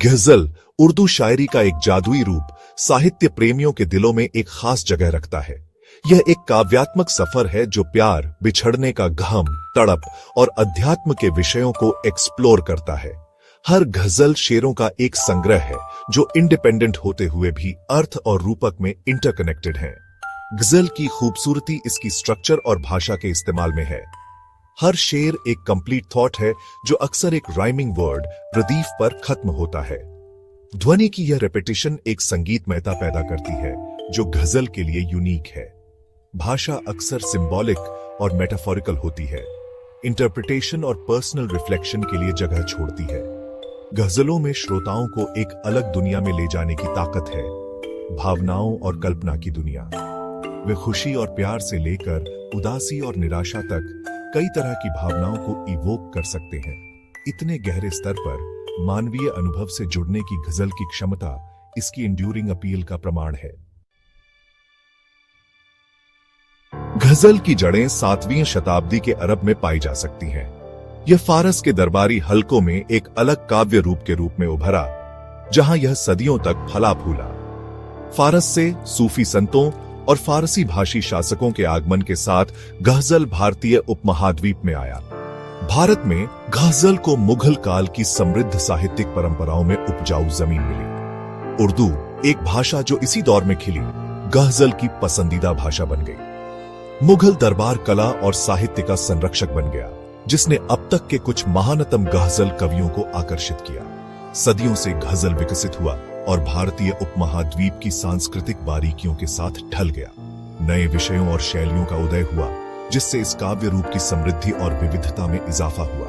गजल उर्दू शायरी का एक जादुई रूप साहित्य प्रेमियों के दिलों में एक खास जगह रखता है। यह एक काव्यात्मक सफर है जो प्यार, बिछड़ने का गम, तड़प और अध्यात्म के विषयों को एक्सप्लोर करता है। हर गजल शेरों का एक संग्रह है जो इंडिपेंडेंट होते हुए भी अर्थ और रूपक में इंटरकनेक्टेड है। गजल की खूबसूरती इसकी स्ट्रक्चर और भाषा के इस्तेमाल में है। हर शेर एक कंप्लीट थॉट है जो अक्सर एक राइमिंग वर्ड प्रदीप पर खत्म होता है। ध्वनि की यह रेपिटेशन एक संगीतमयता पैदा करती है जो गजल के लिए यूनिक है। भाषा अक्सर सिंबॉलिक और मेटाफोरिकल होती है। इंटरप्रिटेशन और पर्सनल रिफ्लेक्शन के लिए जगह छोड़ती है। गजलों में श्रोताओं को एक अलग दुनिया में ले जाने की ताकत है, भावनाओं और कल्पना की दुनिया। वे खुशी और प्यार से लेकर उदासी और निराशा तक कई तरह की भावनाओं को इवोक कर सकते हैं। इतने गहरे स्तर पर मानवीय अनुभव से जुड़ने की गजल की क्षमता इसकी इंड्यूरिंग अपील का प्रमाण है। गजल की जड़ें 7वीं शताब्दी के अरब में पाई जा सकती हैं। यह फारस के दरबारी हलकों में एक अलग काव्य रूप के रूप में उभरा, जहां यह सदियों तक फला फूला। फारस से सूफी संतों और फारसी भाषी शासकों के आगमन के साथ गजल भारतीय उपमहाद्वीप में आया। भारत में गजल को मुगल काल की समृद्ध साहित्यिक परंपराओं में उपजाऊ जमीन मिली। उर्दू, एक भाषा जो इसी दौर में खिली, गजल की पसंदीदा भाषा बन गई। मुगल दरबार कला और साहित्य का संरक्षक बन गया, जिसने अब तक के कुछ महानतम गजल कवियों को आकर्षित किया। सदियों से गजल विकसित हुआ और भारतीय उपमहाद्वीप की सांस्कृतिक बारीकियों के साथ ढल गया। नए विषयों और शैलियों का उदय हुआ, जिससे इस काव्य रूप की समृद्धि और विविधता में इजाफा हुआ।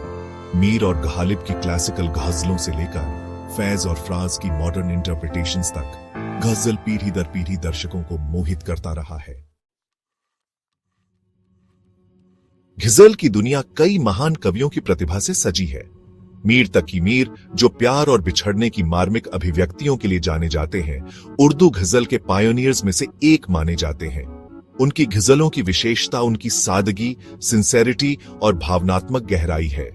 मीर और गालिब की क्लासिकल गजलों से लेकर फैज और फ्राज की मॉडर्न इंटरप्रिटेशंस तक गजल पीढ़ी दर पीढ़ी दर्शकों को मोहित करता रहा है। गजल की दुनिया कई महान कवियों की प्रतिभा से सजी है। मीर तकी मीर, जो प्यार और बिछड़ने की मार्मिक अभिव्यक्तियों के लिए जाने जाते हैं, उर्दू गजल के पायोनियर्स में से एक माने जाते हैं। उनकी गजलों की विशेषता उनकी सादगी, सिंसेरिटी और भावनात्मक गहराई है।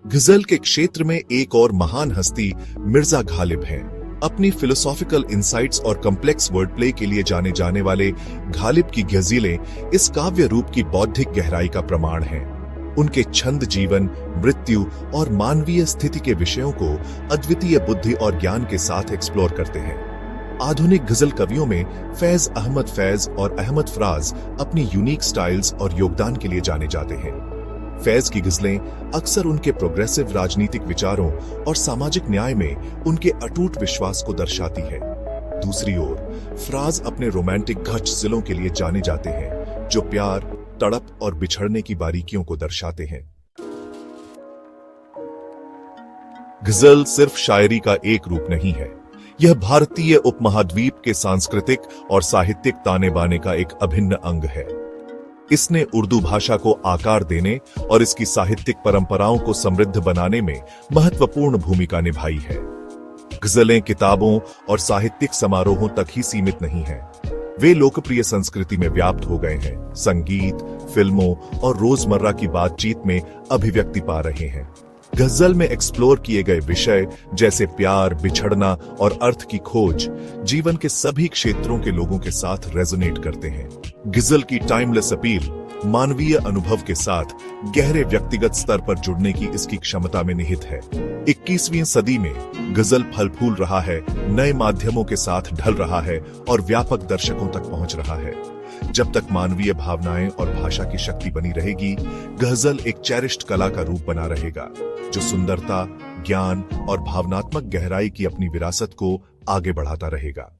गजल के क्षेत्र में एक और महान हस्ती मिर्जा गालिब हैं। अपनी फिलोसॉफिकल इंसाइट्स और कॉम्प्लेक्स वर्ड प्ले के लिए जाने जाने वाले गालिब की गजलें इस काव्य रूप की बौद्धिक गहराई का प्रमाण हैं। उनके छंद जीवन, मृत्यु और मानवीय स्थिति के विषयों को अद्वितीय बुद्धि और ज्ञान के साथ एक्सप्लोर करते हैं। आधुनिक गजल कवियों में फैज अहमद फैज और अहमद फराज अपनी यूनिक स्टाइल्स और योगदान के लिए जाने जाते हैं। फैज की गजलें अक्सर उनके प्रोग्रेसिव राजनीतिक विचारों और सामाजिक न्याय में उनके अटूट विश्वास को दर्शाती है। दूसरी ओर फराज अपने रोमांटिक गजलों के लिए जाने जाते हैं, जो प्यार, तड़प और बिछड़ने की बारीकियों को दर्शाते हैं। गजल सिर्फ शायरी का एक रूप नहीं है, यह भारतीय उपमहाद्वीप के सांस्कृतिक और साहित्यिक ताने बाने का एक अभिन्न अंग है। इसने उर्दू भाषा को आकार देने और इसकी साहित्यिक परंपराओं को समृद्ध बनाने में महत्वपूर्ण भूमिका निभाई है। गजलें किताबों और साहित्यिक समारोहों तक ही सीमित नहीं हैं। वे लोकप्रिय संस्कृति में व्याप्त हो गए हैं, संगीत, फिल्मों और रोजमर्रा की बातचीत में अभिव्यक्ति पा रहे हैं। गजल में एक्सप्लोर किए गए विषय जैसे प्यार, बिछड़ना और अर्थ की खोज जीवन के सभी क्षेत्रों के लोगों के साथ रेजोनेट करते हैं। गजल की टाइमलेस अपील मानवीय अनुभव के साथ गहरे व्यक्तिगत स्तर पर जुड़ने की इसकी क्षमता में निहित है। 21वीं सदी में गजल फल फूल रहा है, नए माध्यमों के साथ ढल रहा है और व्यापक दर्शकों तक पहुंच रहा है। जब तक मानवीय भावनाएं और भाषा की शक्ति बनी रहेगी, गजल एक चेरिश्ड कला का रूप बना रहेगा, जो सुंदरता, ज्ञान और भावनात्मक गहराई की अपनी विरासत को आगे बढ़ाता रहेगा।